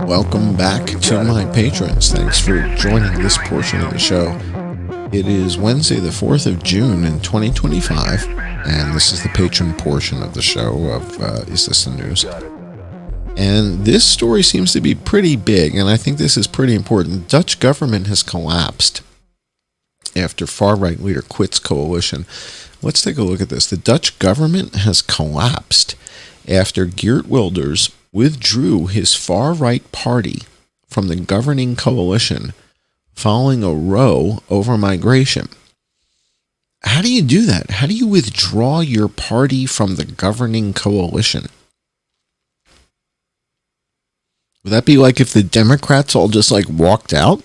Welcome back to my patrons. Thanks for joining this portion of the show. It is Wednesday, the 4th of June in 2025, and this is the patron portion of the show of Is This the News? And this story seems to be pretty big, and I think this is pretty important. The Dutch government has collapsed after far-right leader quits coalition. Let's take a look at this. The Dutch government has collapsed after Geert Wilders withdrew his far-right party from the governing coalition following a row over migration. How do you do that? How do you withdraw your party from the governing coalition? Would that be like if the Democrats all just like walked out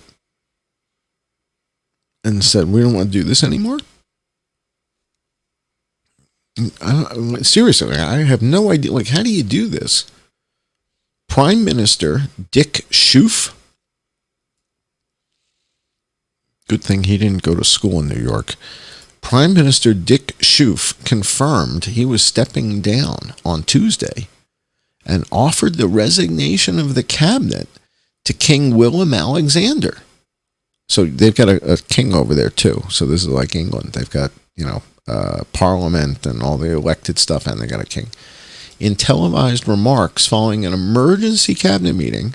and said, we don't want to do this anymore? Seriously, I have no idea. Like, how do you do this? Prime Minister Dick Schoof. Good thing he didn't go to school in New York. Prime Minister Dick Schoof confirmed he was stepping down on Tuesday and offered the resignation of the cabinet to King Willem-Alexander. So they've got a king over there too. So this is like England. They've got, parliament and all the elected stuff, and they got a king. In televised remarks following an emergency cabinet meeting,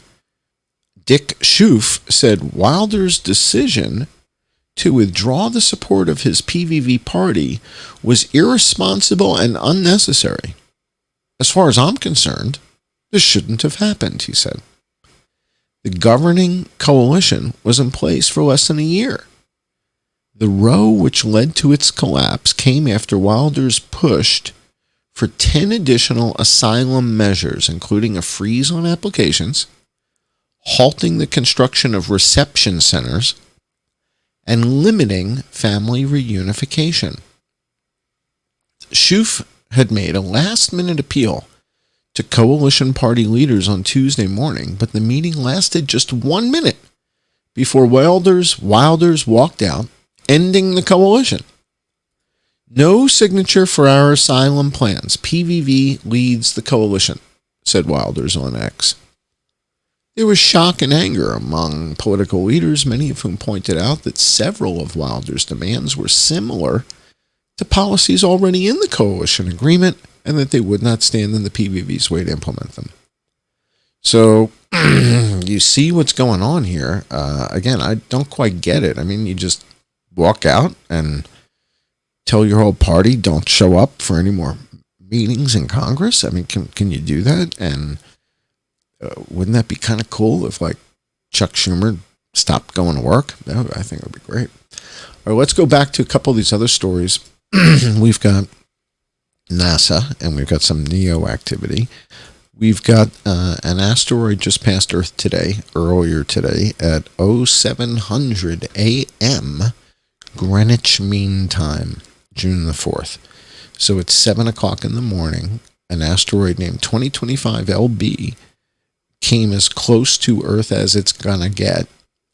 Dick Schoof said Wilders' decision to withdraw the support of his PVV party was irresponsible and unnecessary. As far as I'm concerned, this shouldn't have happened, he said. The governing coalition was in place for less than a year. The row which led to its collapse came after Wilders pushed for 10 additional asylum measures, including a freeze on applications, halting the construction of reception centers, and limiting family reunification. Schoof had made a last-minute appeal to coalition party leaders on Tuesday morning, but the meeting lasted just 1 minute before Wilders walked out, ending the coalition. No signature for our asylum plans. PVV leads the coalition, said Wilders on X. There was shock and anger among political leaders, many of whom pointed out that several of Wilders' demands were similar to policies already in the coalition agreement and that they would not stand in the PVV's way to implement them. So you see what's going on here. Again, I don't quite get it. I mean, you just walk out and tell your whole party don't show up for any more meetings in Congress? I mean, can you do that? And wouldn't that be kind of cool if, like, Chuck Schumer stopped going to work? I think it would be great. All right, let's go back to a couple of these other stories. We've got NASA, and we've got some NEO activity. We've got an asteroid just passed Earth earlier today, at 0700 a.m. Greenwich Mean Time, June the 4th. So it's 7 o'clock in the morning. An asteroid named 2025 LB came as close to Earth as it's going to get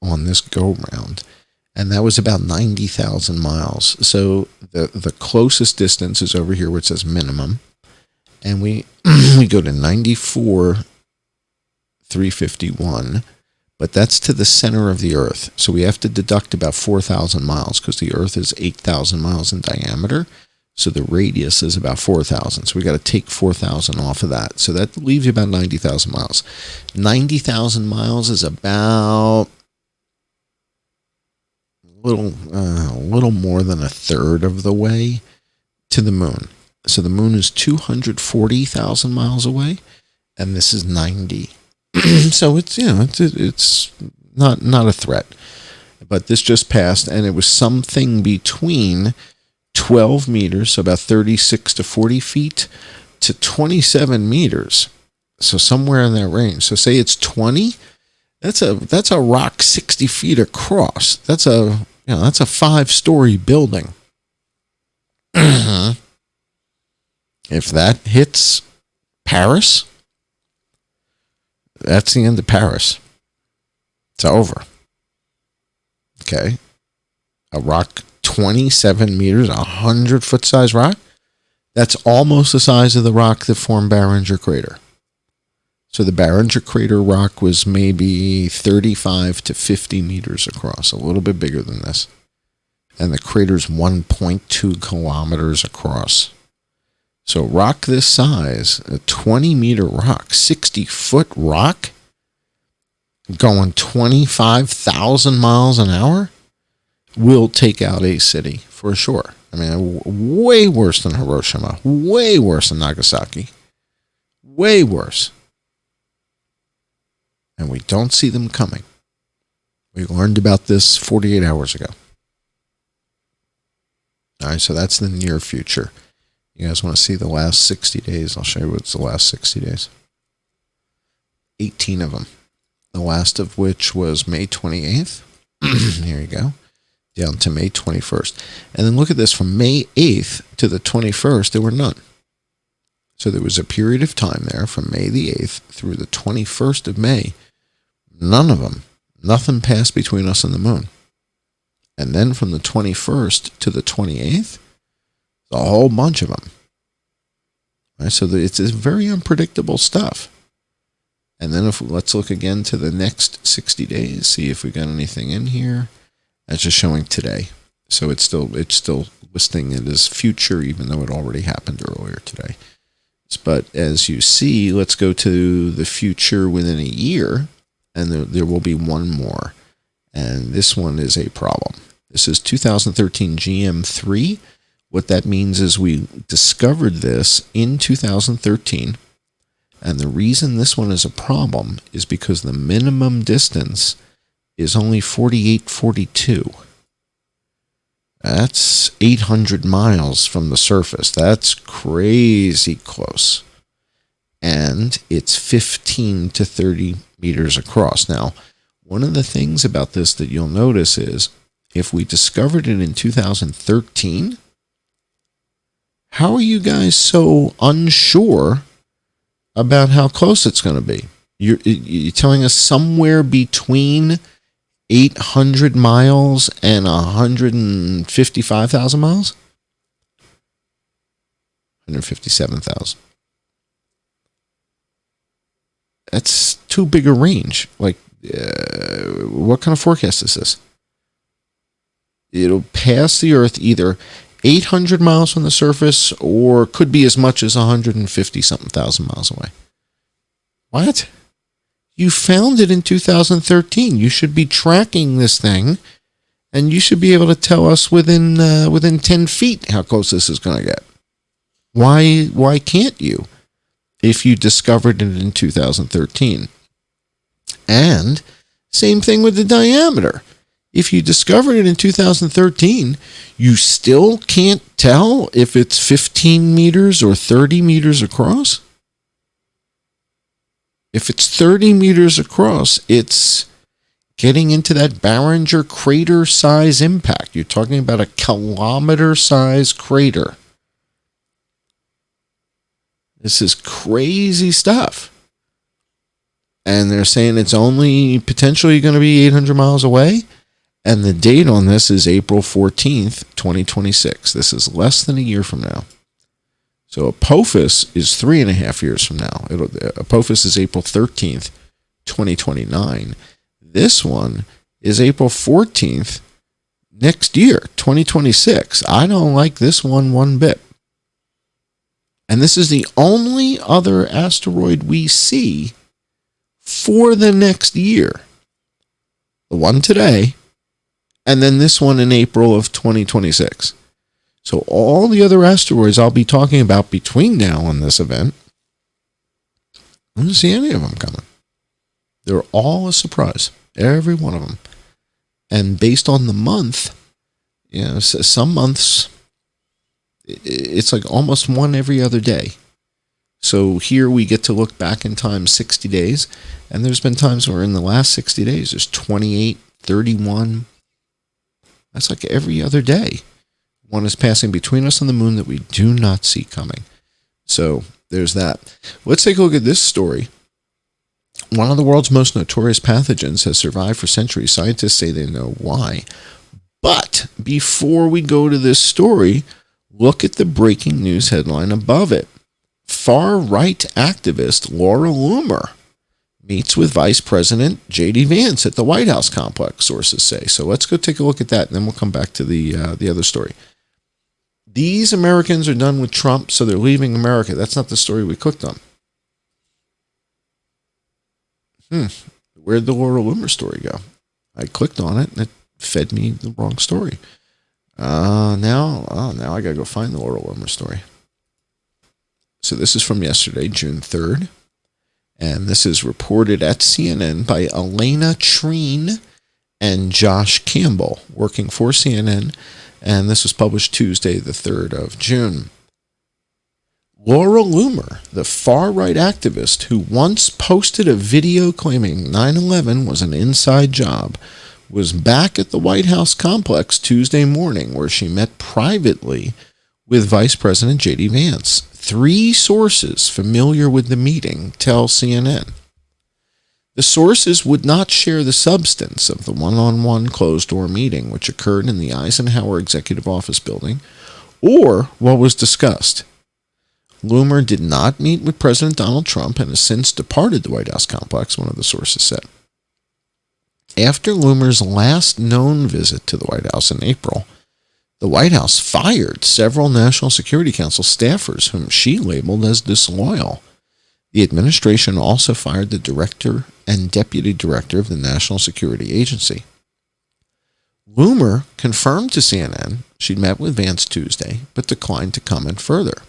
on this go-round. And that was about 90,000 miles. So the closest distance is over here where it says minimum. And we go to 94,351. But that's to the center of the Earth. So we have to deduct about 4,000 miles because the Earth is 8,000 miles in diameter. So the radius is about 4,000. So we got to take 4,000 off of that. So that leaves you about 90,000 miles. 90,000 miles is about a little more than a third of the way to the moon. So the moon is 240,000 miles away, and this is 90. So it's it's not a threat. But this just passed, and it was something between 12 meters, so about 36 to 40 feet, to 27 meters. So somewhere in that range. So say it's 20, that's a rock 60 feet across. That's a 5-story building. If that hits Paris, that's the end of Paris. It's over. Okay. A rock 27 meters, 100-foot size rock. That's almost the size of the rock that formed Barringer Crater. So the Barringer Crater rock was maybe 35 to 50 meters across, a little bit bigger than this. And the crater's 1.2 kilometers across. So rock this size, a 20-meter rock, 60-foot rock, going 25,000 miles an hour, will take out a city for sure. I mean, way worse than Hiroshima, way worse than Nagasaki, way worse. And we don't see them coming. We learned about this 48 hours ago. All right, so that's the near future. You guys want to see the last 60 days? I'll show you what's the last 60 days. 18 of them. The last of which was May 28th. Here you go. Down to May 21st. And then look at this. From May 8th to the 21st, there were none. So there was a period of time there from May the 8th through the 21st of May. None of them. Nothing passed between us and the moon. And then from the 21st to the 28th, a whole bunch of them. Right, so it's very unpredictable stuff. And then let's look again to the next 60 days, see if we got anything in here. That's just showing today. So it's still listing it as future, even though it already happened earlier today. But as you see, let's go to the future within a year, and there will be one more. And this one is a problem. This is 2013 GM3. What that means is we discovered this in 2013. And the reason this one is a problem is because the minimum distance is only 4842. That's 800 miles from the surface. That's crazy close. And it's 15 to 30 meters across. Now, one of the things about this that you'll notice is if we discovered it in 2013, how are you guys so unsure about how close it's going to be? You're telling us somewhere between 800 miles and 155,000 miles? 157,000. That's too big a range. Like, what kind of forecast is this? It'll pass the Earth either 800 miles from the surface or could be as much as 150-something thousand miles away. What? You found it in 2013. You should be tracking this thing, and you should be able to tell us within 10 feet how close this is going to get. Why can't you if you discovered it in 2013? And same thing with the diameter. If you discovered it in 2013, you still can't tell if it's 15 meters or 30 meters across? If it's 30 meters across, it's getting into that Barringer crater size impact. You're talking about a kilometer size crater. This is crazy stuff. And they're saying it's only potentially going to be 800 miles away. And the date on this is April 14th, 2026. This is less than a year from now. So Apophis is 3.5 years from now. Apophis is April 13th, 2029. This one is April 14th next year, 2026. I don't like this one bit. And this is the only other asteroid we see for the next year. The one today, and then this one in April of 2026. So all the other asteroids I'll be talking about between now and this event, I don't see any of them coming. They're all a surprise, every one of them. And based on the month, some months It's like almost one every other day. So here we get to look back in time 60 days, and there's been times where in the last 60 days there's 28, 31. That's like every other day. One is passing between us and the moon that we do not see coming. So there's that. Let's take a look at this story. One of the world's most notorious pathogens has survived for centuries. Scientists say they know why. But before we go to this story, look at the breaking news headline above it. Far-right activist Laura Loomer meets with Vice President J.D. Vance at the White House complex, sources say. So let's go take a look at that, and then we'll come back to the other story. These Americans are done with Trump, so they're leaving America. That's not the story we clicked on. Where'd the Laura Loomer story go? I clicked on it, and it fed me the wrong story. Now I got to go find the Laura Loomer story. So this is from yesterday, June 3rd. And this is reported at CNN by Elena Treen and Josh Campbell, working for CNN. And this was published Tuesday, the 3rd of June. Laura Loomer, the far-right activist who once posted a video claiming 9/11 was an inside job, was back at the White House complex Tuesday morning, where she met privately with Vice President J.D. Vance. 3 sources familiar with the meeting tell CNN. The sources would not share the substance of the one-on-one closed-door meeting, which occurred in the Eisenhower Executive Office building, or what was discussed. Loomer did not meet with President Donald Trump and has since departed the White House complex, one of the sources said. After Loomer's last known visit to the White House in April, the White House fired several National Security Council staffers whom she labeled as disloyal. The administration also fired the director and deputy director of the National Security Agency. Loomer confirmed to CNN she'd met with Vance Tuesday, but declined to comment further.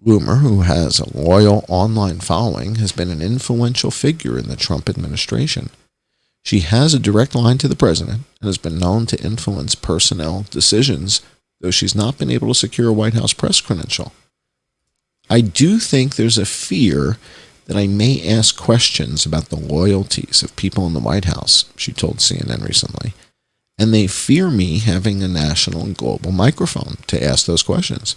Loomer, who has a loyal online following, has been an influential figure in the Trump administration. She has a direct line to the president and has been known to influence personnel decisions, though she's not been able to secure a White House press credential. I do think there's a fear that I may ask questions about the loyalties of people in the White House, she told CNN recently, and they fear me having a national and global microphone to ask those questions.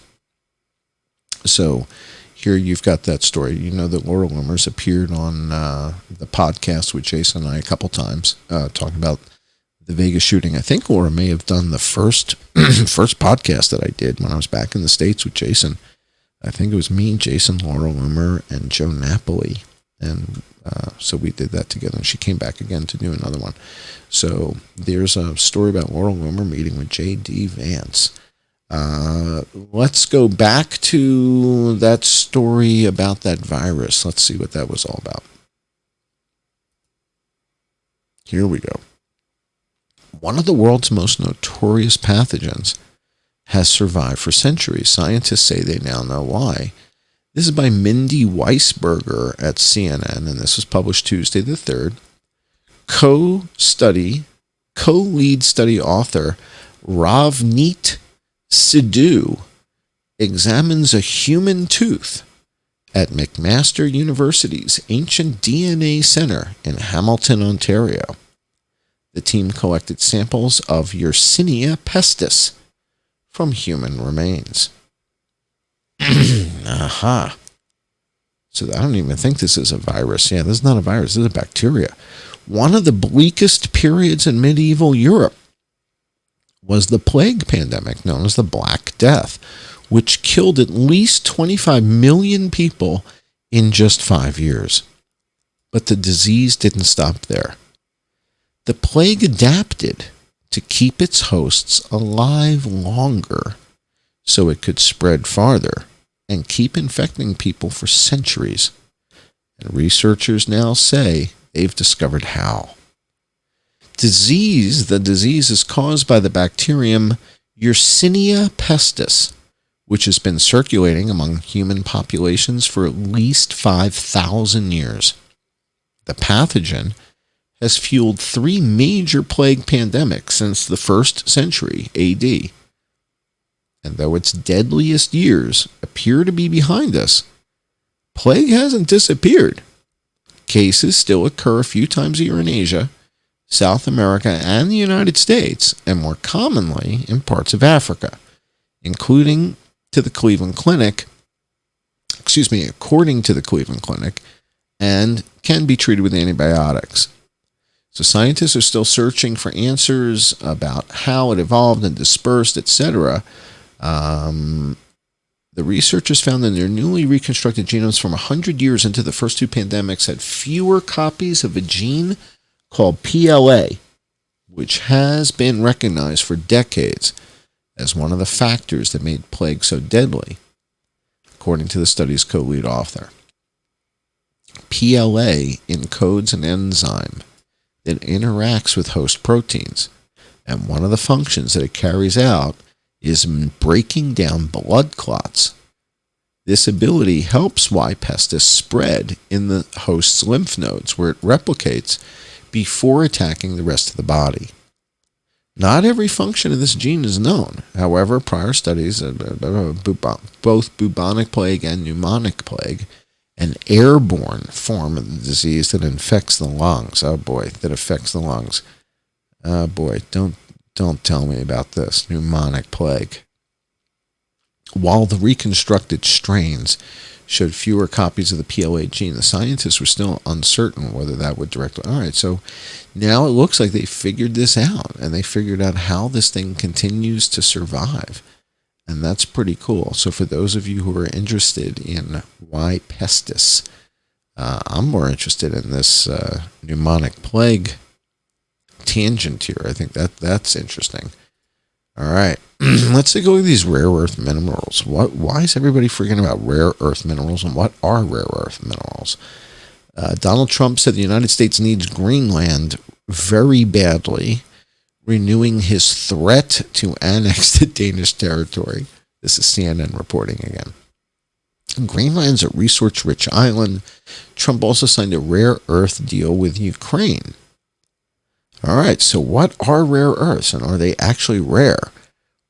So here you've got that story. You know that Laura Loomer's appeared on the podcast with Jason and I a couple times, talking about the Vegas shooting. I think Laura may have done the first podcast that I did when I was back in the States with Jason. I think it was me, Jason, Laura Loomer, and Joe Napoli. And so we did that together. And she came back again to do another one. So there's a story about Laura Loomer meeting with J.D. Vance. Let's go back to that story about that virus. Let's see what that was all about. Here we go. One of the world's most notorious pathogens has survived for centuries. Scientists say they now know why. This is by Mindy Weisberger at CNN, and this was published Tuesday the 3rd. Co-lead study author Ravneet Sidhu examines a human tooth at McMaster University's Ancient DNA Center in Hamilton, Ontario. The team collected samples of Yersinia pestis from human remains. Aha. So I don't even think this is a virus. Yeah, this is not a virus. This is a bacteria. One of the bleakest periods in medieval Europe was the plague pandemic known as the Black Death, which killed at least 25 million people in just 5 years. But the disease didn't stop there. The plague adapted to keep its hosts alive longer so it could spread farther and keep infecting people for centuries. And researchers now say they've discovered how. The disease is caused by the bacterium Yersinia pestis, which has been circulating among human populations for at least 5,000 years. The pathogen has fueled 3 major plague pandemics since the 1st century AD. And though its deadliest years appear to be behind us, plague hasn't disappeared. Cases still occur a few times a year in Asia, South America, and the United States, and more commonly in parts of Africa, including to the Cleveland Clinic, according to the Cleveland Clinic, and can be treated with antibiotics. So scientists are still searching for answers about how it evolved and dispersed, etc. The researchers found that their newly reconstructed genomes from 100 years into the first two pandemics had fewer copies of a gene called PLA, which has been recognized for decades as one of the factors that made plague so deadly, according to the study's co-lead author. PLA encodes an enzyme that interacts with host proteins, and one of the functions that it carries out is breaking down blood clots. This ability helps Y. pestis spread in the host's lymph nodes, where it replicates before attacking the rest of the body. Not every function of this gene is known. However, prior studies of both bubonic plague and pneumonic plague, an airborne form of the disease that infects the lungs. Oh boy, that affects the lungs. Oh boy, don't tell me about this. Pneumonic plague. While the reconstructed strains showed fewer copies of the PLA gene, the scientists were still uncertain whether that would directly... All right, so now it looks like they figured this out, and they figured out how this thing continues to survive. And that's pretty cool. So for those of you who are interested in Y. pestis, I'm more interested in this pneumonic plague tangent here. I think that's interesting. All right, let's take a look at these rare earth minerals. Why is everybody freaking about rare earth minerals, and what are rare earth minerals? Donald Trump said the United States needs Greenland very badly, renewing his threat to annex the Danish territory. This is CNN reporting again. Greenland's a resource-rich island. Trump also signed a rare earth deal with Ukraine. All right, so what are rare earths, and are they actually rare?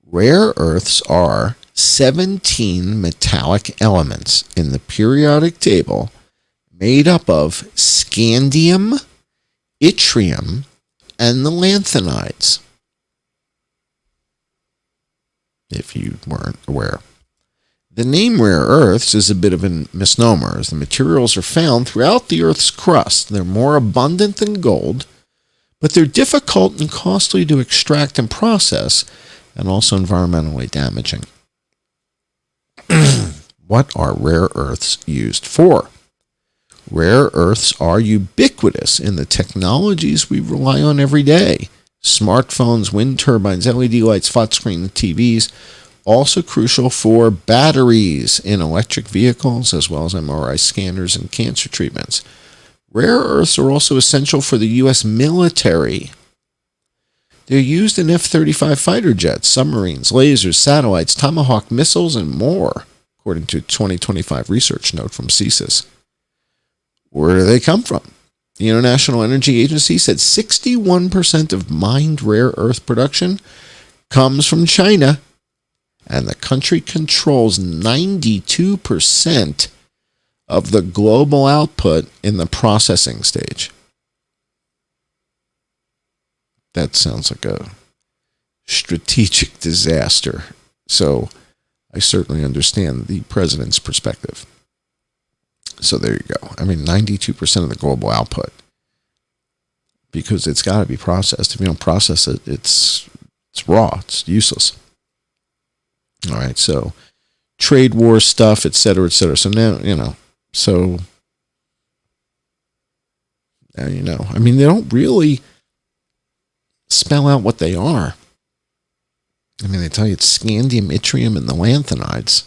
Rare earths are 17 metallic elements in the periodic table made up of scandium, yttrium, and the lanthanides, if you weren't aware. The name rare earths is a bit of a misnomer, as the materials are found throughout the Earth's crust. They're more abundant than gold, but they're difficult and costly to extract and process, and also environmentally damaging. What are rare earths used for? Rare earths are ubiquitous in the technologies we rely on every day. Smartphones, wind turbines, LED lights, flat screen TVs. Also crucial for batteries in electric vehicles, as well as MRI scanners and cancer treatments. Rare earths are also essential for the U.S. military. They're used in F-35 fighter jets, submarines, lasers, satellites, Tomahawk missiles, and more, according to a 2025 research note from CSIS. Where do they come from? The International Energy Agency said 61% of mined rare earth production comes from China, and the country controls 92% of the global output in the processing stage. That sounds like a strategic disaster. So I certainly understand the president's perspective. So there you go. I mean, 92% of the global output, because it's got to be processed. If you don't process it, it's raw. It's useless. All right. So trade war stuff, et cetera, et cetera. So now, I mean, they don't really spell out what they are. I mean, they tell you it's scandium, yttrium, and the lanthanides.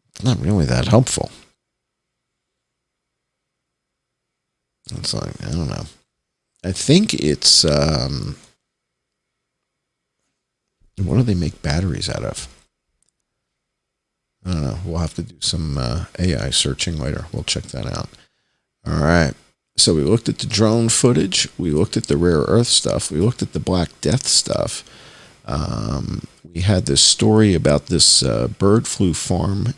It's not really that helpful. It's like, I don't know. I think it's, what do they make batteries out of? I don't know. We'll have to do some AI searching later. We'll check that out. All right. So we looked at the drone footage. We looked at the rare earth stuff. We looked at the Black Death stuff. We had this story about this bird flu farm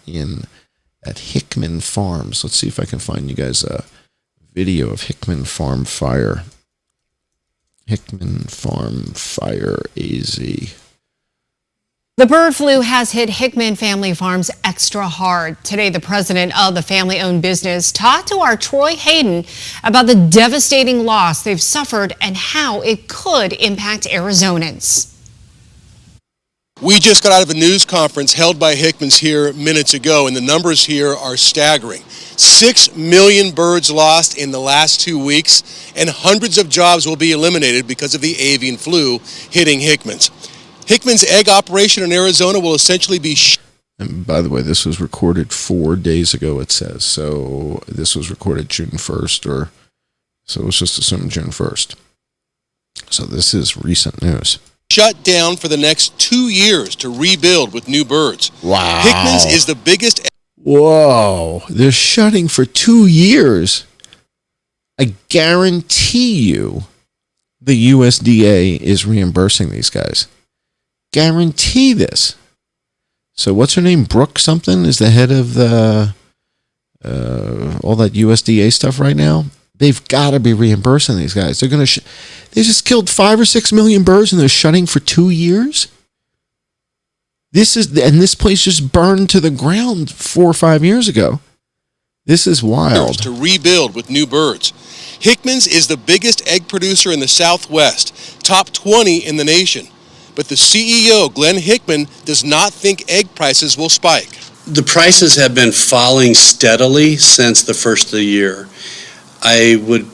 at Hickman Farms. Let's see if I can find you guys a video of Hickman Farm fire. Hickman Farm fire AZ. The bird flu has hit Hickman Family Farms extra hard. Today, the president of the family-owned business talked to our Troy Hayden about the devastating loss they've suffered and how it could impact Arizonans. We just got out of a news conference held by Hickman's here minutes ago, and the numbers here are staggering. 6 million birds lost in the last 2 weeks, and hundreds of jobs will be eliminated because of the avian flu hitting Hickman's. Hickman's egg operation in Arizona will essentially be... And by the way, this was recorded 4 days ago, it says. So this was recorded June 1st, so let's just assume June 1st. So this is recent news. Shut down for the next 2 years to rebuild with new birds. Wow. Hickman's is the biggest... Whoa. They're shutting for 2 years. I guarantee you the USDA is reimbursing these guys. Guarantee this. So what's her name? Brooke something is the head of the all that USDA stuff right now. They've got to be reimbursing these guys. They're gonna. They just killed 5 or 6 million birds and they're shutting for 2 years. This place just burned to the ground 4 or 5 years ago. This is wild. To rebuild with new birds. Hickman's is the biggest egg producer in the Southwest, top 20 in the nation. But the CEO, Glenn Hickman, does not think egg prices will spike. The prices have been falling steadily since the first of the year. I would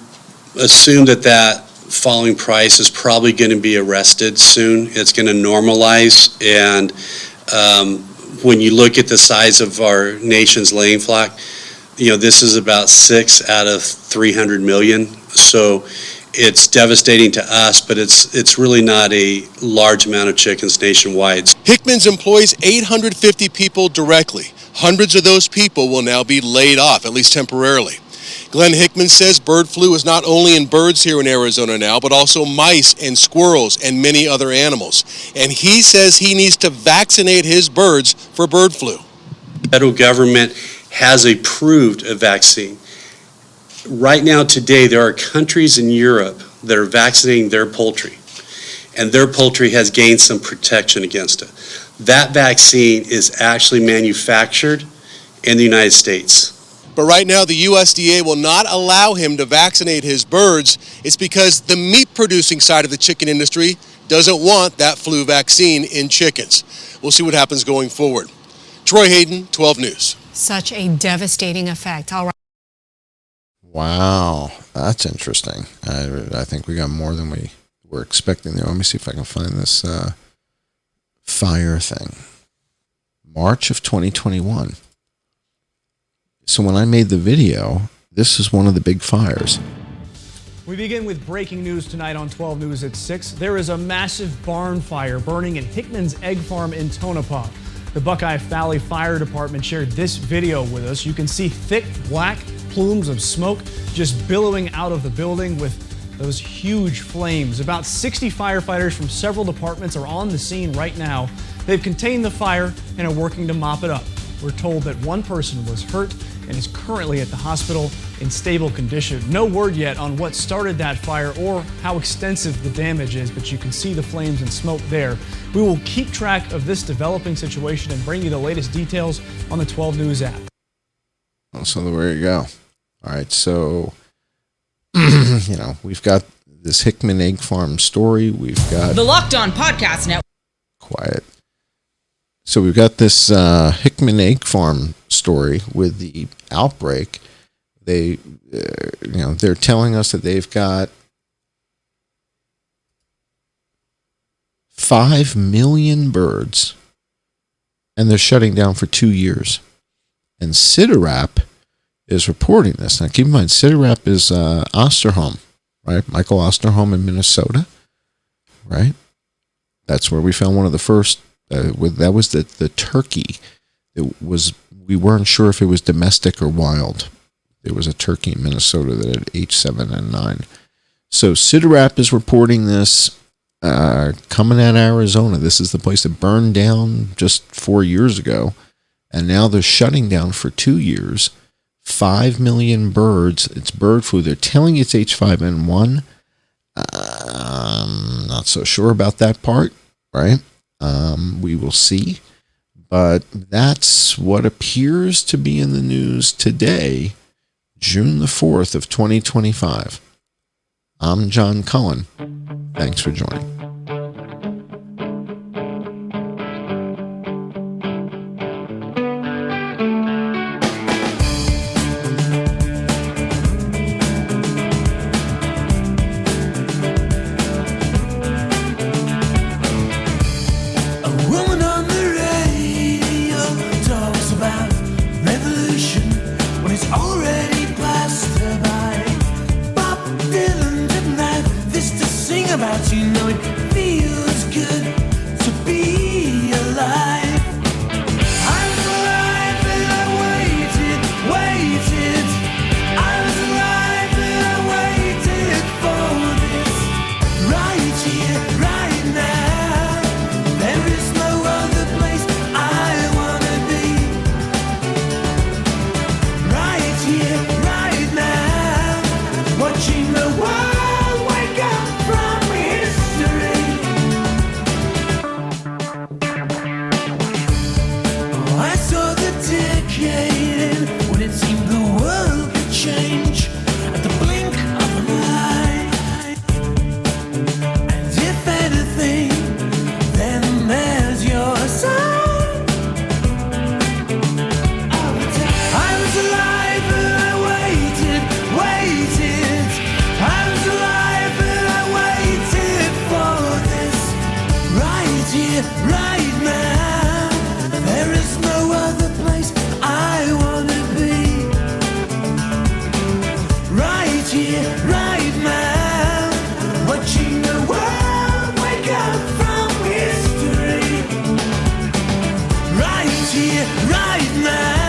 assume that falling price is probably going to be arrested soon. It's going to normalize, and when you look at the size of our nation's laying flock, this is about 6 out of 300 million. So it's devastating to us, but it's really not a large amount of chickens nationwide. Hickman's employs 850 people directly. Hundreds of those people will now be laid off, at least temporarily. Glenn Hickman says bird flu is not only in birds here in Arizona now, but also mice and squirrels and many other animals. And he says he needs to vaccinate his birds for bird flu. The federal government has approved a vaccine. Right now, today, there are countries in Europe that are vaccinating their poultry, and their poultry has gained some protection against it. That vaccine is actually manufactured in the United States. But right now, the USDA will not allow him to vaccinate his birds. It's because the meat-producing side of the chicken industry doesn't want that flu vaccine in chickens. We'll see what happens going forward. Troy Hayden, 12 News. Such a devastating effect. All right. Wow, that's interesting. I think we got more than we were expecting there. Let me see if I can find this fire thing. March of 2021. So when I made the video, this is one of the big fires. We begin with breaking news tonight on 12 News at 6. There is a massive barn fire burning at Hickman's Egg Farm in Tonopah. The Buckeye Valley Fire Department shared this video with us. You can see thick black plumes of smoke just billowing out of the building with those huge flames. About 60 firefighters from several departments are on the scene right now. They've contained the fire and are working to mop it up. We're told that one person was hurt and is currently at the hospital in stable condition. No word yet on what started that fire or how extensive the damage is, but you can see the flames and smoke there. We will keep track of this developing situation and bring you the latest details on the 12 News app. So there you go. All right, so we've got this Hickman Egg Farm story. We've got the Locked On Podcast Network. Quiet. So we've got this Hickman Egg Farm story with the outbreak. They're telling us that they've got 5 million birds, and they're shutting down for 2 years. And CITRAP is reporting this. Now, keep in mind, CITRAP is Osterholm, right? Michael Osterholm in Minnesota, right? That's where we found one of the first. That was the turkey. We weren't sure if it was domestic or wild. There was a turkey in Minnesota that had H7N9. So CITRAP is reporting this. coming out of Arizona. This is the place that burned down just 4 years ago, and now they're shutting down for 2 years. 5 million birds. It's bird flu. They're telling you it's H5N1. I'm not so sure about that part, right? We will see. But that's what appears to be in the news today, June the 4th of 2025. I'm John Cullen. Thanks for joining. About you know it feels good to be alive. I was alive and I waited. I was alive and I waited for this. Right here, right now. There is no other place I wanna be. Right here, right now. Watching the world wake up from history. Oh, I saw the decade when it seemed the world could change at the blink of an eye. And if anything, then there's your sign. I was alive and I waited. I was alive and I waited for this. Right here, right now. There is no other place I wanna be. Right here, right now. Watching the world wake up from history. Right here, right now.